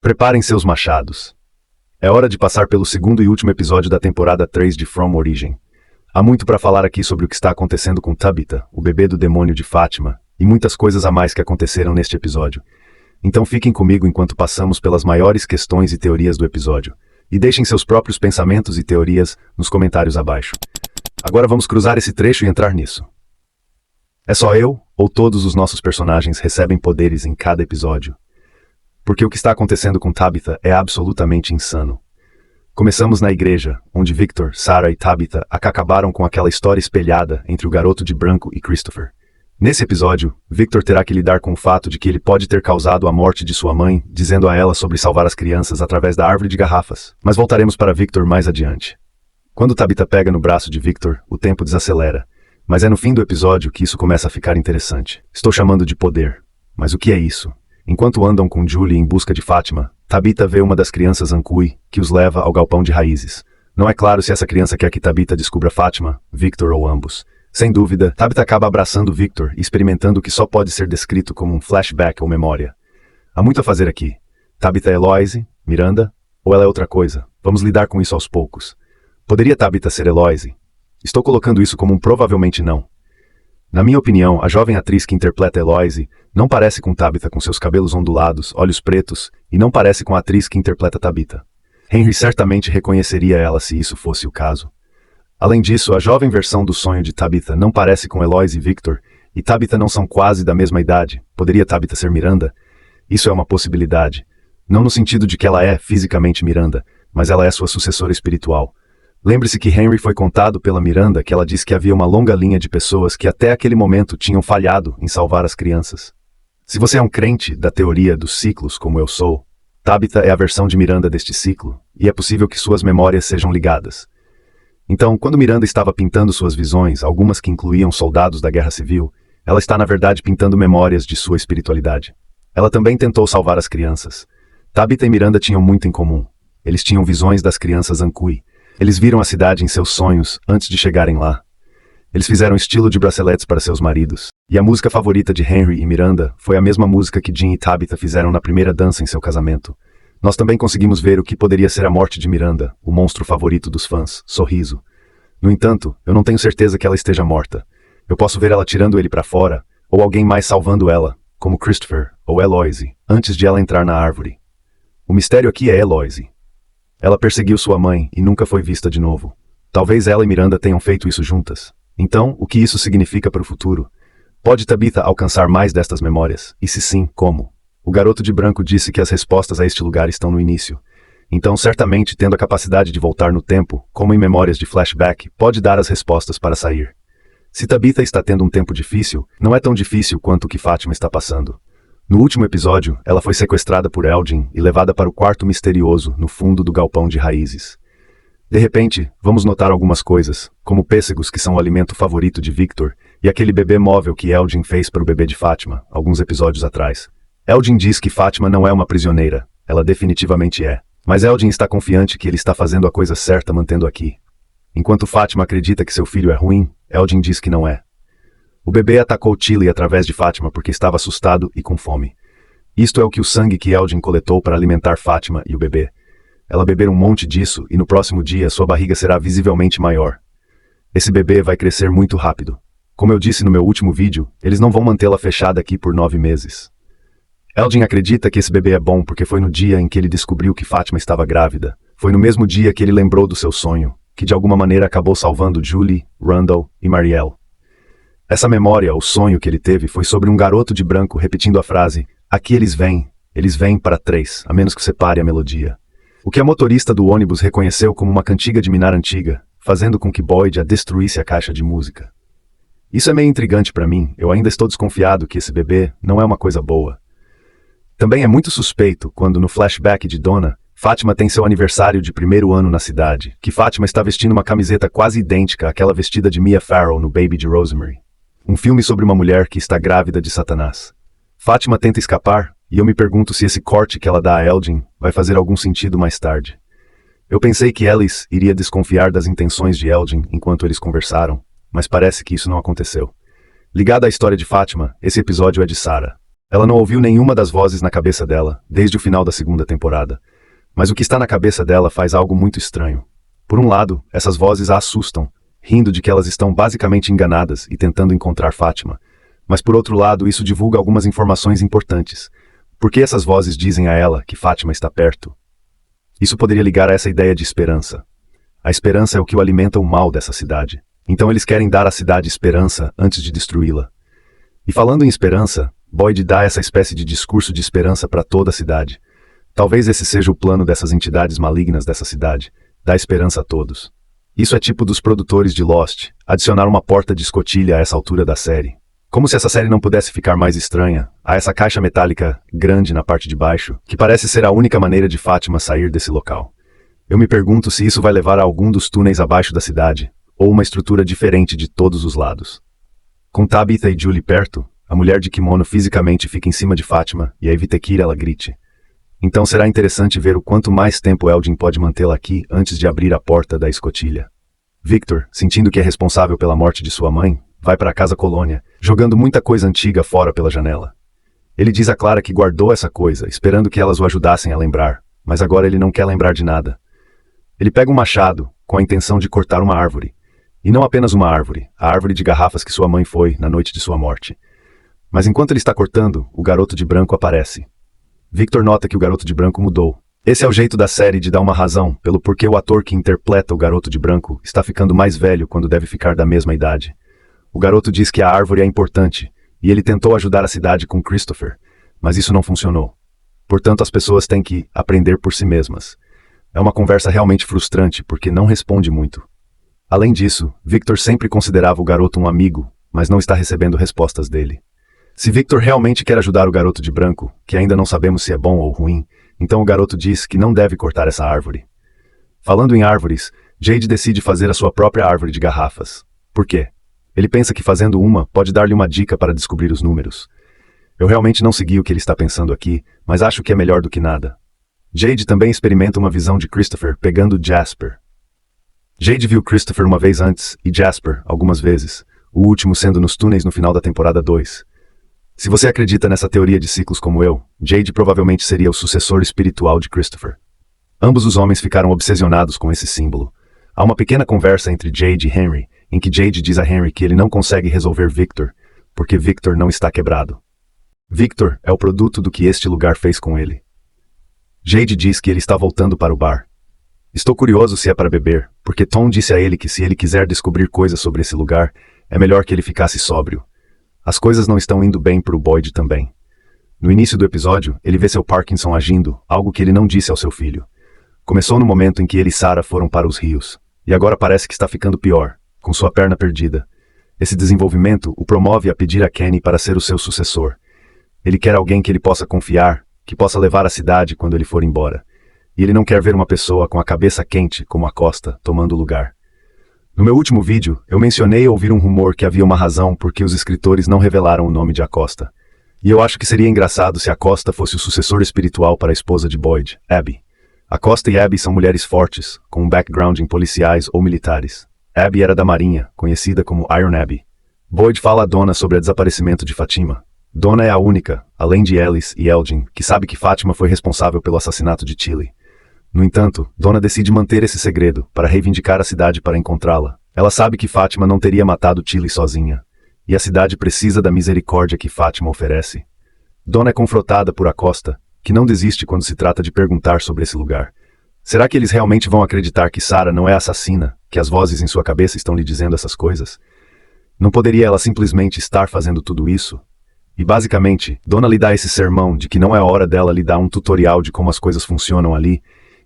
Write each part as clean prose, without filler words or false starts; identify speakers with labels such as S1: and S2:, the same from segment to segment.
S1: Preparem seus machados. É hora de passar pelo segundo e último episódio da temporada 3 de From Origin. Há muito para falar aqui sobre o que está acontecendo com Tabitha, o bebê do demônio de Fátima, e muitas coisas a mais que aconteceram neste episódio. Então fiquem comigo enquanto passamos pelas maiores questões e teorias do episódio. E deixem seus próprios pensamentos e teorias nos comentários abaixo. Agora vamos cruzar esse trecho e entrar nisso. É só eu, ou todos os nossos personagens recebem poderes em cada episódio? Porque o que está acontecendo com Tabitha é absolutamente insano. Começamos na igreja, onde Victor, Sarah e Tabitha acabaram com aquela história espelhada entre o garoto de branco e Christopher. Nesse episódio, Victor terá que lidar com o fato de que ele pode ter causado a morte de sua mãe, dizendo a ela sobre salvar as crianças através da árvore de garrafas. Mas voltaremos para Victor mais adiante. Quando Tabitha pega no braço de Victor, o tempo desacelera. Mas é no fim do episódio que isso começa a ficar interessante. Estou chamando de poder. Mas o que é isso? Enquanto andam com Julie em busca de Fátima, Tabitha vê uma das crianças Ankui, que os leva ao galpão de raízes. Não é claro se essa criança quer que Tabitha descubra Fátima, Victor ou ambos. Sem dúvida, Tabitha acaba abraçando Victor e experimentando o que só pode ser descrito como um flashback ou memória. Há muito a fazer aqui. Tabitha é Eloise, Miranda, ou ela é outra coisa? Vamos lidar com isso aos poucos. Poderia Tabitha ser Eloise? Estou colocando isso como um provavelmente não. Na minha opinião, a jovem atriz que interpreta Eloise não parece com Tabitha com seus cabelos ondulados, olhos pretos, e não parece com a atriz que interpreta Tabitha. Henry certamente reconheceria ela se isso fosse o caso. Além disso, a jovem versão do sonho de Tabitha não parece com Eloise e Victor, e Tabitha não são quase da mesma idade. Poderia Tabitha ser Miranda? Isso é uma possibilidade. Não no sentido de que ela é fisicamente Miranda, mas ela é sua sucessora espiritual. Lembre-se que Henry foi contado pela Miranda que ela disse que havia uma longa linha de pessoas que até aquele momento tinham falhado em salvar as crianças. Se você é um crente da teoria dos ciclos como eu sou, Tabitha é a versão de Miranda deste ciclo, e é possível que suas memórias sejam ligadas. Então, quando Miranda estava pintando suas visões, algumas que incluíam soldados da Guerra Civil, ela está na verdade pintando memórias de sua espiritualidade. Ela também tentou salvar as crianças. Tabitha e Miranda tinham muito em comum. Eles tinham visões das crianças Ankui. Eles viram a cidade em seus sonhos antes de chegarem lá. Eles fizeram estilo de braceletes para seus maridos. E a música favorita de Henry e Miranda foi a mesma música que Jean e Tabitha fizeram na primeira dança em seu casamento. Nós também conseguimos ver o que poderia ser a morte de Miranda, o monstro favorito dos fãs, Sorriso. No entanto, eu não tenho certeza que ela esteja morta. Eu posso ver ela tirando ele para fora, ou alguém mais salvando ela, como Christopher ou Eloise, antes de ela entrar na árvore. O mistério aqui é Eloise. Ela perseguiu sua mãe e nunca foi vista de novo. Talvez ela e Miranda tenham feito isso juntas. Então, o que isso significa para o futuro? Pode Tabitha alcançar mais destas memórias? E se sim, como? O garoto de branco disse que as respostas a este lugar estão no início. Então, certamente, tendo a capacidade de voltar no tempo, como em memórias de flashback, pode dar as respostas para sair. Se Tabitha está tendo um tempo difícil, não é tão difícil quanto o que Fátima está passando. No último episódio, ela foi sequestrada por Elgin e levada para o quarto misterioso no fundo do galpão de raízes. De repente, vamos notar algumas coisas, como pêssegos que são o alimento favorito de Victor e aquele bebê móvel que Elgin fez para o bebê de Fátima, alguns episódios atrás. Elgin diz que Fátima não é uma prisioneira, ela definitivamente é. Mas Elgin está confiante que ele está fazendo a coisa certa mantendo aqui. Enquanto Fátima acredita que seu filho é ruim, Elgin diz que não é. O bebê atacou Tilly através de Fátima porque estava assustado e com fome. Isto é o que o sangue que Elgin coletou para alimentar Fátima e o bebê. Ela beber um monte disso e no próximo dia sua barriga será visivelmente maior. Esse bebê vai crescer muito rápido. Como eu disse no meu último vídeo, eles não vão mantê-la fechada aqui por 9 meses. Elgin acredita que esse bebê é bom porque foi no dia em que ele descobriu que Fátima estava grávida. Foi no mesmo dia que ele lembrou do seu sonho, que de alguma maneira acabou salvando Julie, Randall e Marielle. Essa memória, o sonho que ele teve, foi sobre um garoto de branco repetindo a frase: aqui eles vêm para 3, a menos que você pare a melodia. O que a motorista do ônibus reconheceu como uma cantiga de Minar antiga, fazendo com que Boyd a destruísse a caixa de música. Isso é meio intrigante para mim, eu ainda estou desconfiado que esse bebê não é uma coisa boa. Também é muito suspeito quando no flashback de Donna, Fátima tem seu aniversário de 1º ano na cidade, que Fátima está vestindo uma camiseta quase idêntica àquela vestida de Mia Farrow no Baby de Rosemary. Um filme sobre uma mulher que está grávida de Satanás. Fátima tenta escapar, e eu me pergunto se esse corte que ela dá a Elgin vai fazer algum sentido mais tarde. Eu pensei que Alice iria desconfiar das intenções de Elgin enquanto eles conversaram, mas parece que isso não aconteceu. Ligada à história de Fátima, esse episódio é de Sarah. Ela não ouviu nenhuma das vozes na cabeça dela, desde o final da segunda temporada. Mas o que está na cabeça dela faz algo muito estranho. Por um lado, essas vozes a assustam, rindo de que elas estão basicamente enganadas e tentando encontrar Fátima. Mas por outro lado, isso divulga algumas informações importantes. Por que essas vozes dizem a ela que Fátima está perto? Isso poderia ligar a essa ideia de esperança. A esperança é o que o alimenta o mal dessa cidade. Então eles querem dar à cidade esperança antes de destruí-la. E falando em esperança, Boyd dá essa espécie de discurso de esperança para toda a cidade. Talvez esse seja o plano dessas entidades malignas dessa cidade, dar esperança a todos. Isso é tipo dos produtores de Lost, adicionar uma porta de escotilha a essa altura da série. Como se essa série não pudesse ficar mais estranha, há essa caixa metálica grande na parte de baixo, que parece ser a única maneira de Fátima sair desse local. Eu me pergunto se isso vai levar a algum dos túneis abaixo da cidade, ou uma estrutura diferente de todos os lados. Com Tabitha e Julie perto, a mulher de kimono fisicamente fica em cima de Fátima e a evita que ela grite. Então será interessante ver o quanto mais tempo Eldin pode mantê-la aqui antes de abrir a porta da escotilha. Victor, sentindo que é responsável pela morte de sua mãe, vai para a casa colônia, jogando muita coisa antiga fora pela janela. Ele diz a Clara que guardou essa coisa, esperando que elas o ajudassem a lembrar, mas agora ele não quer lembrar de nada. Ele pega um machado, com a intenção de cortar uma árvore. E não apenas uma árvore, a árvore de garrafas que sua mãe foi na noite de sua morte. Mas enquanto ele está cortando, o garoto de branco aparece. Victor nota que o garoto de branco mudou. Esse é o jeito da série de dar uma razão pelo porquê o ator que interpreta o garoto de branco está ficando mais velho quando deve ficar da mesma idade. O garoto diz que a árvore é importante, e ele tentou ajudar a cidade com Christopher, mas isso não funcionou. Portanto, as pessoas têm que aprender por si mesmas. É uma conversa realmente frustrante porque não responde muito. Além disso, Victor sempre considerava o garoto um amigo, mas não está recebendo respostas dele. Se Victor realmente quer ajudar o garoto de branco, que ainda não sabemos se é bom ou ruim, então o garoto diz que não deve cortar essa árvore. Falando em árvores, Jade decide fazer a sua própria árvore de garrafas. Por quê? Ele pensa que fazendo uma pode dar-lhe uma dica para descobrir os números. Eu realmente não segui o que ele está pensando aqui, mas acho que é melhor do que nada. Jade também experimenta uma visão de Christopher pegando Jasper. Jade viu Christopher uma vez antes e Jasper algumas vezes, o último sendo nos túneis no final da temporada 2. Se você acredita nessa teoria de ciclos como eu, Jade provavelmente seria o sucessor espiritual de Christopher. Ambos os homens ficaram obsesionados com esse símbolo. Há uma pequena conversa entre Jade e Henry, em que Jade diz a Henry que ele não consegue resolver Victor, porque Victor não está quebrado. Victor é o produto do que este lugar fez com ele. Jade diz que ele está voltando para o bar. Estou curioso se é para beber, porque Tom disse a ele que se ele quiser descobrir coisas sobre esse lugar, é melhor que ele ficasse sóbrio. As coisas não estão indo bem para o Boyd também. No início do episódio, ele vê seu Parkinson agindo, algo que ele não disse ao seu filho. Começou no momento em que ele e Sarah foram para os rios, e agora parece que está ficando pior, com sua perna perdida. Esse desenvolvimento o promove a pedir a Kenny para ser o seu sucessor. Ele quer alguém que ele possa confiar, que possa levar a cidade quando ele for embora. E ele não quer ver uma pessoa com a cabeça quente como Acosta tomando o lugar. No meu último vídeo, eu mencionei ouvir um rumor que havia uma razão por que os escritores não revelaram o nome de Acosta. E eu acho que seria engraçado se Acosta fosse o sucessor espiritual para a esposa de Boyd, Abby. Acosta e Abby são mulheres fortes, com um background em policiais ou militares. Abby era da Marinha, conhecida como Iron Abby. Boyd fala a Donna sobre o desaparecimento de Fatima. Donna é a única, além de Alice e Eldin, que sabe que Fátima foi responsável pelo assassinato de Tilly. No entanto, Donna decide manter esse segredo para reivindicar a cidade para encontrá-la. Ela sabe que Fátima não teria matado Tilly sozinha, e a cidade precisa da misericórdia que Fátima oferece. Donna é confrontada por Acosta, que não desiste quando se trata de perguntar sobre esse lugar. Será que eles realmente vão acreditar que Sarah não é assassina, que as vozes em sua cabeça estão lhe dizendo essas coisas? Não poderia ela simplesmente estar fazendo tudo isso? E basicamente, Donna lhe dá esse sermão de que não é hora dela lhe dar um tutorial de como as coisas funcionam ali,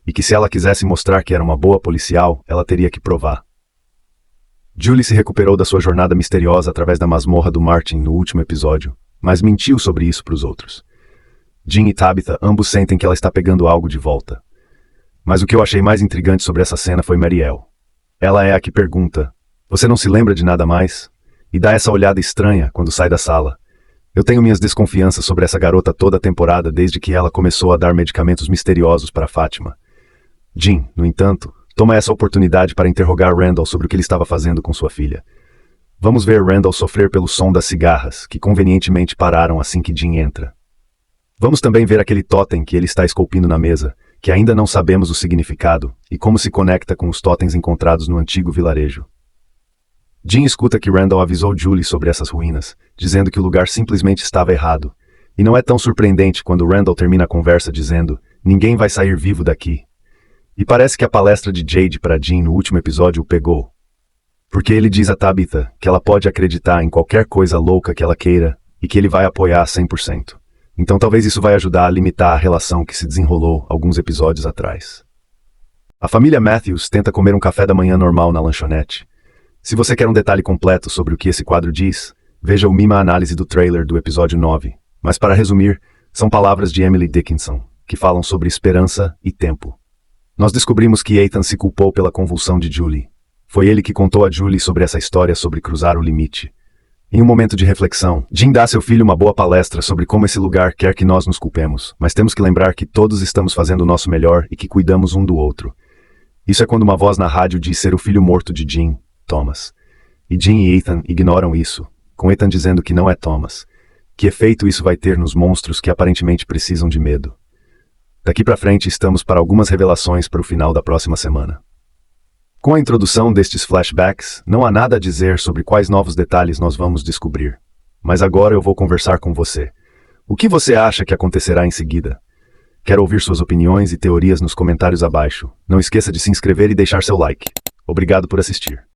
S1: e que se ela quisesse mostrar que era uma boa policial, ela teria que provar. Julie se recuperou da sua jornada misteriosa através da masmorra do Martin no último episódio, mas mentiu sobre isso para os outros. Jean e Tabitha ambos sentem que ela está pegando algo de volta. Mas o que eu achei mais intrigante sobre essa cena foi Mariel. Ela é a que pergunta, "Você não se lembra de nada mais?" E dá essa olhada estranha quando sai da sala. Eu tenho minhas desconfianças sobre essa garota toda a temporada desde que ela começou a dar medicamentos misteriosos para Fátima. Jean, no entanto, toma essa oportunidade para interrogar Randall sobre o que ele estava fazendo com sua filha. Vamos ver Randall sofrer pelo som das cigarras, que convenientemente pararam assim que Jean entra. Vamos também ver aquele totem que ele está esculpindo na mesa, que ainda não sabemos o significado, e como se conecta com os totens encontrados no antigo vilarejo. Jim escuta que Randall avisou Julie sobre essas ruínas, dizendo que o lugar simplesmente estava errado. E não é tão surpreendente quando Randall termina a conversa dizendo: "Ninguém vai sair vivo daqui." E parece que a palestra de Jade para Jim no último episódio o pegou. Porque ele diz a Tabitha que ela pode acreditar em qualquer coisa louca que ela queira e que ele vai apoiar 100%. Então talvez isso vai ajudar a limitar a relação que se desenrolou alguns episódios atrás. A família Matthews tenta comer um café da manhã normal na lanchonete. Se você quer um detalhe completo sobre o que esse quadro diz, veja o Mima Análise do trailer do episódio 9. Mas para resumir, são palavras de Emily Dickinson, que falam sobre esperança e tempo. Nós descobrimos que Ethan se culpou pela convulsão de Julie. Foi ele que contou a Julie sobre essa história sobre cruzar o limite. Em um momento de reflexão, Jim dá a seu filho uma boa palestra sobre como esse lugar quer que nós nos culpemos, mas temos que lembrar que todos estamos fazendo o nosso melhor e que cuidamos um do outro. Isso é quando uma voz na rádio diz ser o filho morto de Jim, Thomas. E Jim e Ethan ignoram isso, com Ethan dizendo que não é Thomas. Que efeito isso vai ter nos monstros que aparentemente precisam de medo? Daqui pra frente estamos para algumas revelações para o final da próxima semana. Com a introdução destes flashbacks, não há nada a dizer sobre quais novos detalhes nós vamos descobrir. Mas agora eu vou conversar com você. O que você acha que acontecerá em seguida? Quero ouvir suas opiniões e teorias nos comentários abaixo. Não esqueça de se inscrever e deixar seu like. Obrigado por assistir.